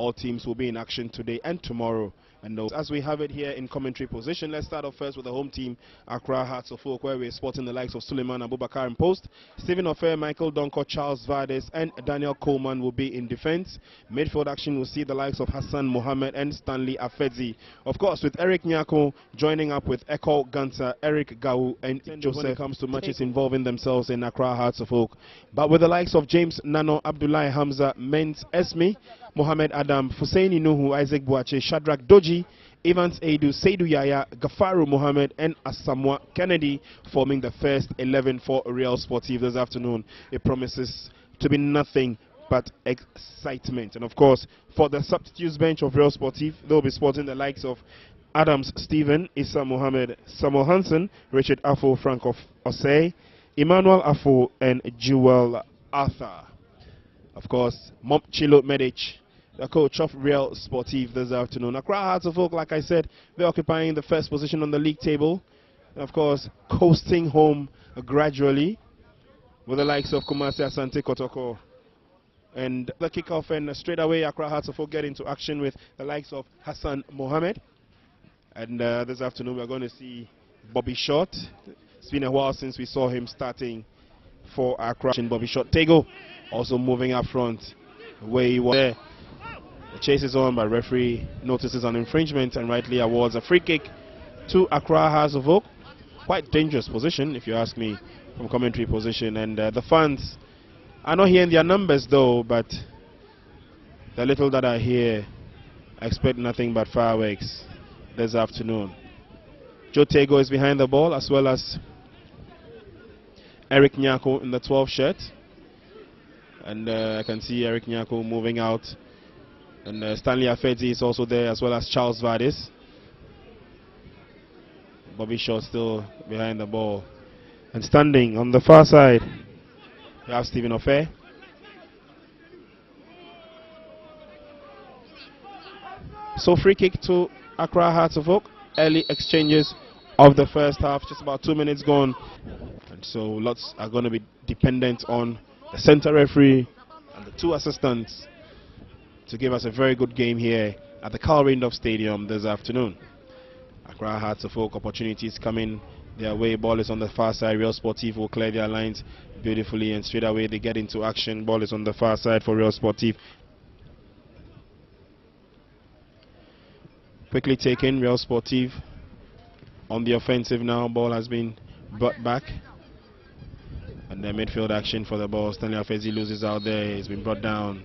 All teams will be in action today and tomorrow. And as we have it here in commentary position, let's start off first with the home team, Accra Hearts of Oak, where we're spotting the likes of Suleiman Abubakar in post. Stephen Ofer, Michael Donko, Charles Vardes, and Daniel Coleman will be in defense. Midfield action will see the likes of Hassan Mohammed and Stanley Afedzi. Of course, with Eric Nyako joining up with Eko Gansa, Eric Gau, and Joseph when it comes to matches involving themselves in Accra Hearts of Oak. But with the likes of James Nano, Abdullahi Hamza, Menz Esmi, Mohammed Adam, Fusaini Nuhu, Isaac Buache, Shadrach Doji, Evans Aidu, Seidu Yaya, Gafaru Mohammed, and Asamoah Kennedy forming the first 11 for Real Sportive this afternoon. It promises to be nothing but excitement. And of course, for the substitutes bench of Real Sportive, they'll be sporting the likes of Adams Stephen, Issa Mohammed, Samuel Hansen, Richard Afo, Frank of Osei, Emmanuel Afo, and Jewel Arthur. Of course, Momchilo Medic, the coach of Real Sportive this afternoon. Accra Hearts of Oak, like I said, they're occupying the first position on the league table. And of course, coasting home gradually with the likes of Kumasi Asante Kotoko. And the kickoff, and straight away Accra Hearts of Oak get into action with the likes of Hassan Mohammed. And this afternoon we're going to see Bobby Short. It's been a while since we saw him starting for Accra. Bobby Short Tego also moving up front where he was there. The chase is on, but referee notices an infringement and rightly awards a free kick to Accra Hearts of Oak. Quite dangerous position, if you ask me, from commentary position. And the fans are not hearing their numbers though, but the little that I hear, I expect nothing but fireworks this afternoon. Joe Tego is behind the ball, as well as Eric Nyako in the 12 shirt. And I can see Eric Nyako moving out. And Stanley Afedzi is also there, as well as Charles Vardes. Bobby Shaw still behind the ball. And standing on the far side, we have Stephen Ofer. So free kick to Accra Hearts of Oak. Early exchanges of the first half, just about 2 minutes gone. And so lots are going to be dependent on the center referee and the two assistants to give us a very good game here at the Carl Randolph Stadium this afternoon. Accra Hearts of Oak, opportunities coming their way. Ball is on the far side. Real Sportive will clear their lines beautifully, and straight away they get into action. Ball is on the far side for Real Sportive. Quickly taken, Real Sportive on the offensive now. Ball has been brought back. And then midfield action for the ball. Stanley Afedzi loses out there. He's been brought down.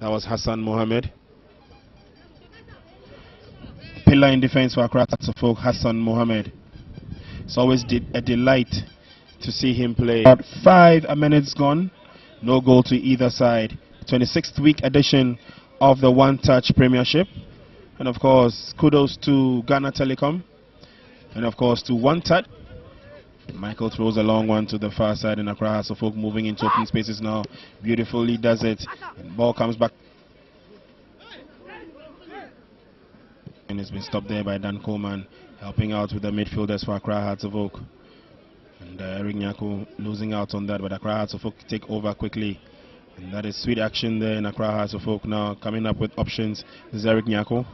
That was Hassan Mohammed. Pillar in defense for Accra Hearts of Oak, Hassan Mohammed. It's always a delight to see him play. About 5 minutes gone. No goal to either side. 26th week edition of the One Touch Premiership. And of course, kudos to Ghana Telecom. And of course to One Touch. Michael throws a long one to the far side, and Accra Hearts of Oak moving into open spaces now. Beautifully does it. And ball comes back. And it's been stopped there by Dan Coleman, helping out with the midfielders for Accra Hearts of Oak. And Eric Nyako losing out on that, but Accra Hearts of Oak take over quickly. And that is sweet action there in Accra Hearts of Oak now, coming up with options. This is Eric Nyako.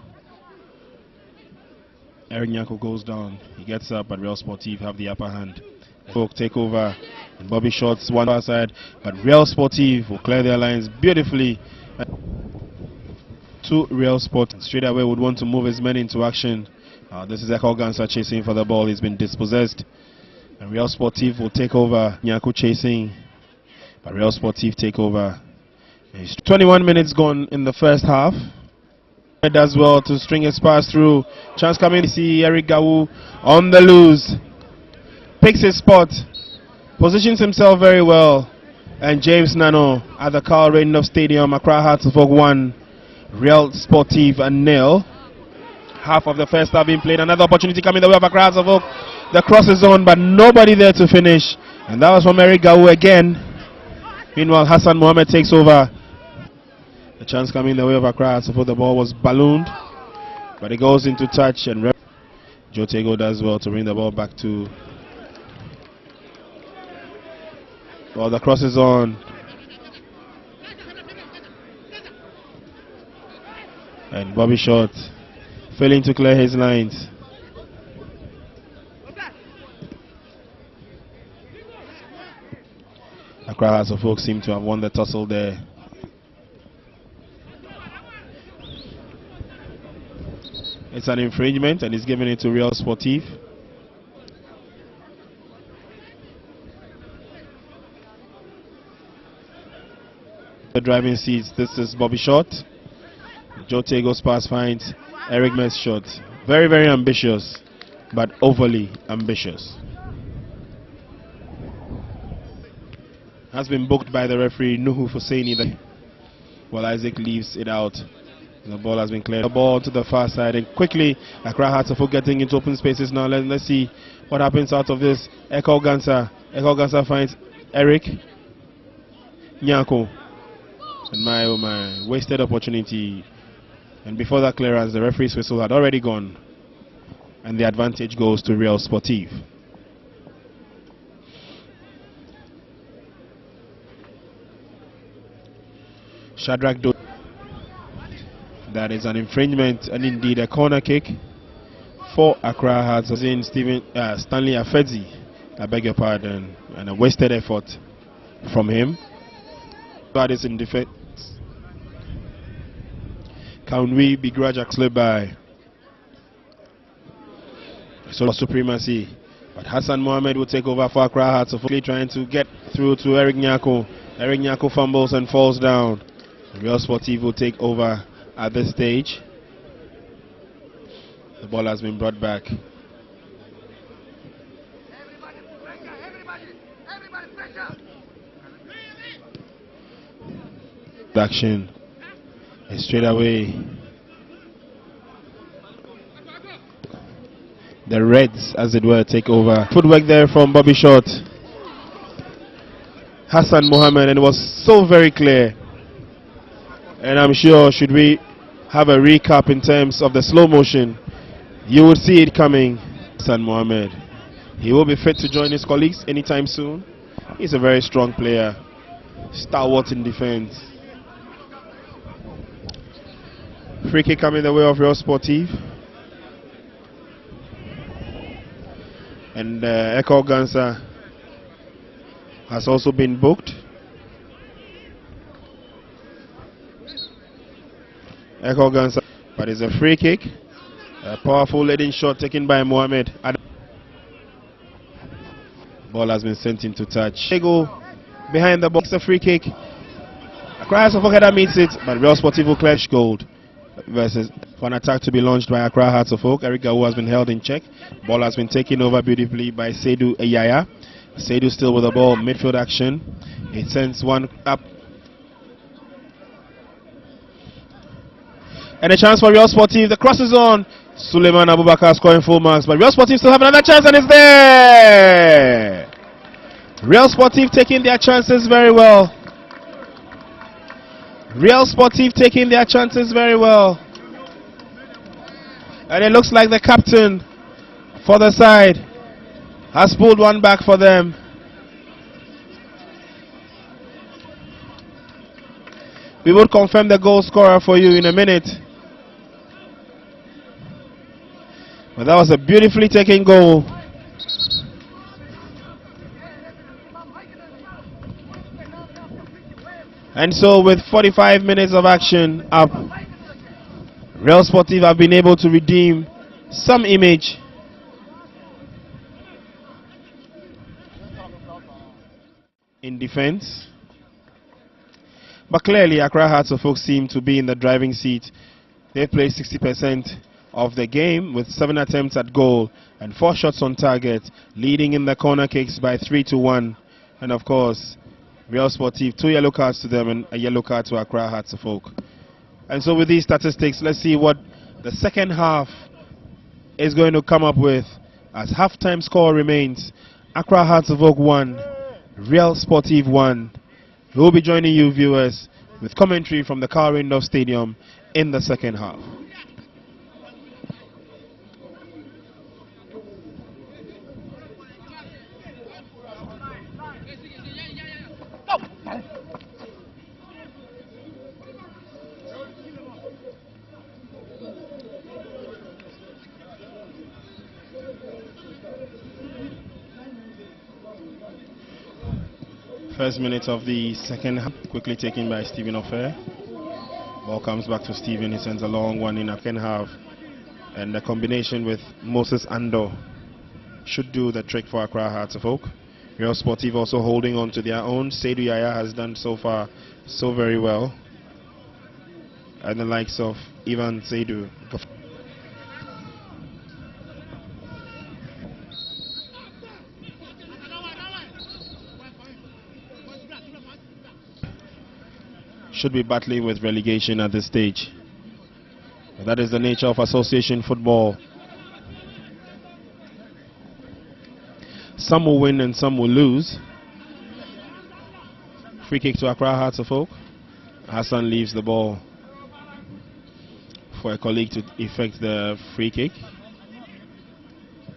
Eric Nyako goes down. He gets up, but Real Sportive have the upper hand. Folk take over. And Bobby Shorts one far side, but Real Sportive will clear their lines beautifully. To Real Sport straight away would want to move his men into action. This is Eko Gansa chasing for the ball. He's been dispossessed. And Real Sportive will take over. Nyako chasing, but Real Sportive take over. 21 minutes gone in the first half. Does well to string his pass through. Chance coming to see Eric Gawu on the loose. Picks his spot. Positions himself very well. And James Nano at the Carl Randolph Stadium. Accra Hearts of Oak 1. Real Sportive and 0. Half of the first half being played. Another opportunity coming the way of Accra Hearts of Oak. The cross is on, but nobody there to finish. And that was from Eric Gawu again. Meanwhile, Hassan Mohammed takes over. The chance coming the way of Accra. So the ball was ballooned, but it goes into touch, and Joe Tego does well to bring the ball back to. Well, the cross is on. And Bobby Short failing to clear his lines. Accra Hearts of Oak seem to have won the tussle there. It's an infringement and he's giving it to Real Sportif. The driving seats, this is Bobby Short. Joe Tego's pass finds Eric Mess shot. Very, very ambitious, but overly ambitious. Has been booked by the referee Nuhu Husseini. While Isaac leaves it out. The ball has been cleared. The ball to the far side and quickly Accra Hearts of Oak getting into open spaces now. Let's see what happens out of this. Eko Gansa. Eko Gansa finds Eric Nyako. And my oh my, wasted opportunity. And before that clearance, the referee's whistle had already gone. And the advantage goes to Real Sportif. Shadrach Do. That is an infringement and indeed a corner kick for Accra Hearts. As in Stanley Afedzi, I beg your pardon, and a wasted effort from him. But it's in defense. Can we begrudge actually by so supremacy? But Hassan Mohammed will take over for Accra Hearts, so trying to get through to Eric Nyako. Eric Nyako fumbles and falls down. Real Sportif will take over at this stage. The ball has been brought back. Action is straight away. The Reds, as it were, take over. Footwork there from Bobby Short. Hassan Mohammed, and it was so very clear. And I'm sure, should we have a recap in terms of the slow motion, you would see it coming. Hassan Mohammed, he will be fit to join his colleagues anytime soon. He's a very strong player, stalwart in defense. Free kick coming the way of Real Sportif. And Eko Gansa has also been booked. Eko Gansa, but it's a free kick. A powerful leading shot taken by Mohammed. Ball has been sent into touch. Go behind the box, a free kick. Accra Hearts of Oak meets it, but Real Sportif will clear gold. Versus for an attack to be launched by Accra Hearts of Oak. Eric Gawu has been held in check. Ball has been taken over beautifully by Seydou Eyaya. Seydou still with the ball, midfield action. It sends one up. And a chance for Real Sportif. The cross is on. Suleiman Abubakar scoring full marks, but Real Sportif still have another chance and it's there. Real Sportif taking their chances very well. Real Sportif taking their chances very well. And it looks like the captain for the side has pulled one back for them. We will confirm the goal scorer for you in a minute. But that was a beautifully taken goal. And so with 45 minutes of action up, Real Sportif have been able to redeem some image. In defense. But clearly Accra Hearts of Oak seem to be in the driving seat. They played 60% of the game with 7 attempts at goal and 4 shots on target, leading in the corner kicks by 3-1. And of course, Real Sportif, 2 yellow cards to them and a yellow card to Accra Hearts of Oak. And so with these statistics, let's see what the second half is going to come up with. As halftime score remains, Accra Hearts of Oak 1, Real Sportif 1. We will be joining you viewers with commentary from the Carl Rindolph Stadium in the second half. First minute of the second half, quickly taken by Stephen Ofer. Ball comes back to Stephen. He sends a long one in the second half. And the combination with Moses Ando should do the trick for Accra Hearts of Oak. Real Sportive also holding on to their own. Seydou Yaya has done so far so very well. And the likes of Ivan Seydou. Should be battling with relegation at this stage. But that is the nature of association football. Some will win and some will lose. Free kick to Accra Hearts of Oak. Hassan leaves the ball for a colleague to effect the free kick.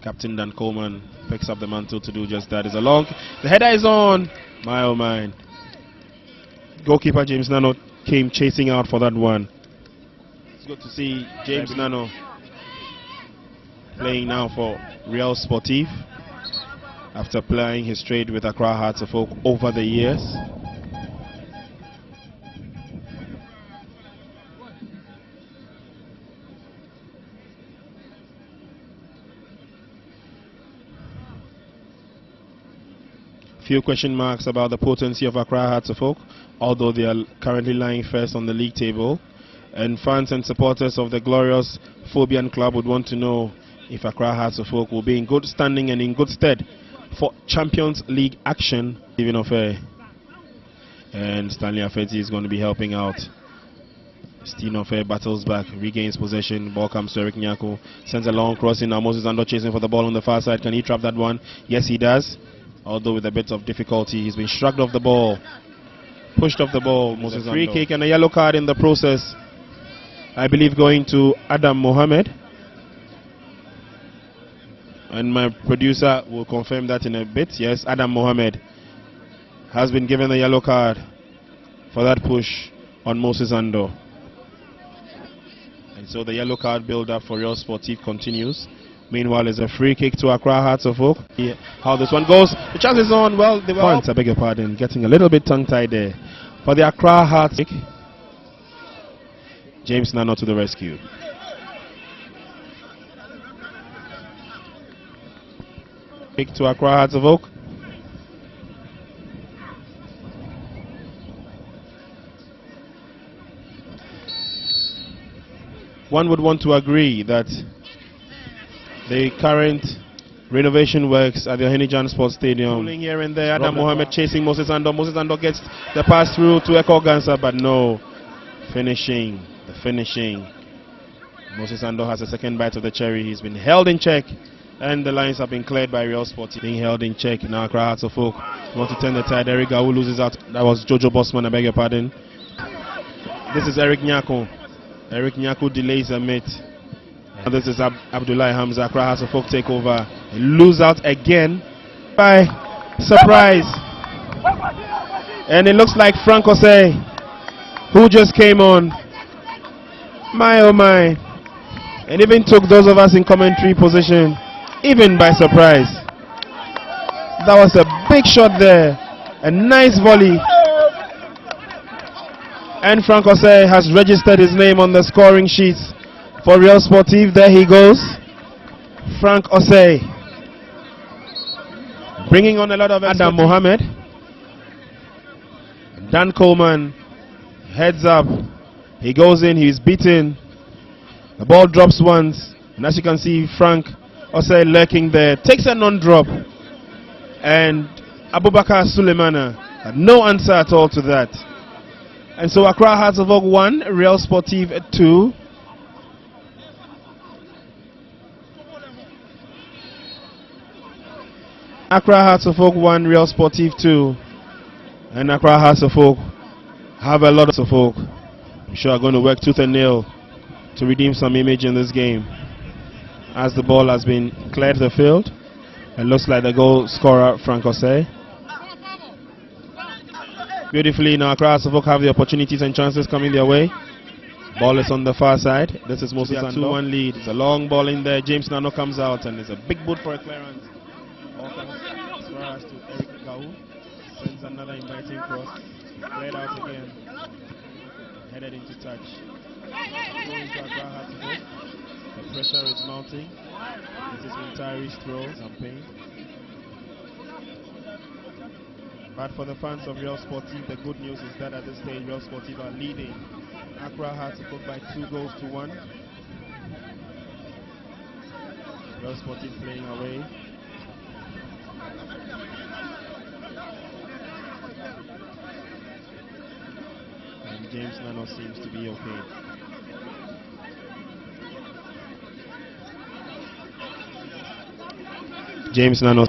Captain Dan Coleman picks up the mantle to do just that. It's a long. The header is on. My oh my. Goalkeeper James Nano came chasing out for that one. It's good to see James Nano playing now for Real Sportive after playing his trade with Accra Hearts of Oak over the years. Few question marks about the potency of Accra Hearts of Oak, although they are currently lying first on the league table. And fans and supporters of the glorious Phobian club would want to know if Accra Hearts of Oak will be in good standing and in good stead for Champions League action. Even of and Stanley Afeti is going to be helping out. Stephen Ofer battles back, regains possession. Ball comes to Eric Nyako, sends a long crossing. Now Moses Ando chasing for the ball on the far side. Can he trap that one? Yes, he does. Although with a bit of difficulty, he's been shrugged off the ball, pushed off the ball. Moses free kick and a yellow card in the process. I believe going to Adam Mohammed. And my producer will confirm that in a bit. Yes, Adam Mohammed has been given a yellow card for that push on Moses Ando. And so the yellow card build-up for Real Sportive continues. Meanwhile, there's a free kick to Accra Hearts of Oak. How this one goes. The chance is on. Well, they were I beg your pardon. Getting a little bit tongue-tied there. For the Accra Hearts kick. James Nano to the rescue. Kick to Accra Hearts of Oak. One would want to agree that the current renovation works at the Henijan Sports Stadium. Here and there, Adam Mohammed chasing Moses Ando. Moses Ando gets the pass through to Eko Gansa, but no. Finishing. The finishing. Moses Ando has a second bite of the cherry. He's been held in check, and the lines have been cleared by Real Sportive. Being held in check. Now Accra Hearts of Oak want to turn the tide. Eric Gawu loses out. That was Jojo Bosman, I beg your pardon. This is Eric Nyako. Eric Nyako delays a mate. And this is Abdullah Hamza. Accra Hearts of Oak take over. Lose out again by surprise. And it looks like Frank Osei, who just came on. My oh my. And even took those of us in commentary position even by surprise. That was a big shot there. A nice volley. And Frank Osei has registered his name on the scoring sheets for Real Sportive. There he goes. Frank Osei. Bringing on a lot of Adam Mohammed. Dan Coleman heads up. He goes in, he's beaten. The ball drops once. And as you can see, Frank Osei lurking there. Takes a non-drop. And Abubakar Suleimana had no answer at all to that. And so Accra Hearts of Oak 1, Real Sportive 2. Accra Hearts of Oak 1, Real Sportive 2. And Accra Hearts of Oak have a lot of folk. I'm sure are going to work tooth and nail to redeem some image in this game. As the ball has been cleared the field, it looks like the goal scorer Frank Osei. Beautifully now Accra Hearts of Oak have the opportunities and chances coming their way. Ball is on the far side. This is Moses Ando. 2-1 lead. It's a long ball in there. James Nano comes out and it's a big boot for a clearance. Ball comes as far as to Eric Gawu. Sends another inviting cross. Played out again. Headed into touch. Going to Accra Hearts. The pressure is mounting. It is Winteri's throw. Some pain. But for the fans of Real Sportive, the good news is that at this stage, Real Sportive are leading Accra Hearts by 2-1. Real Sportive playing away. And James Nano seems to be okay. James Nano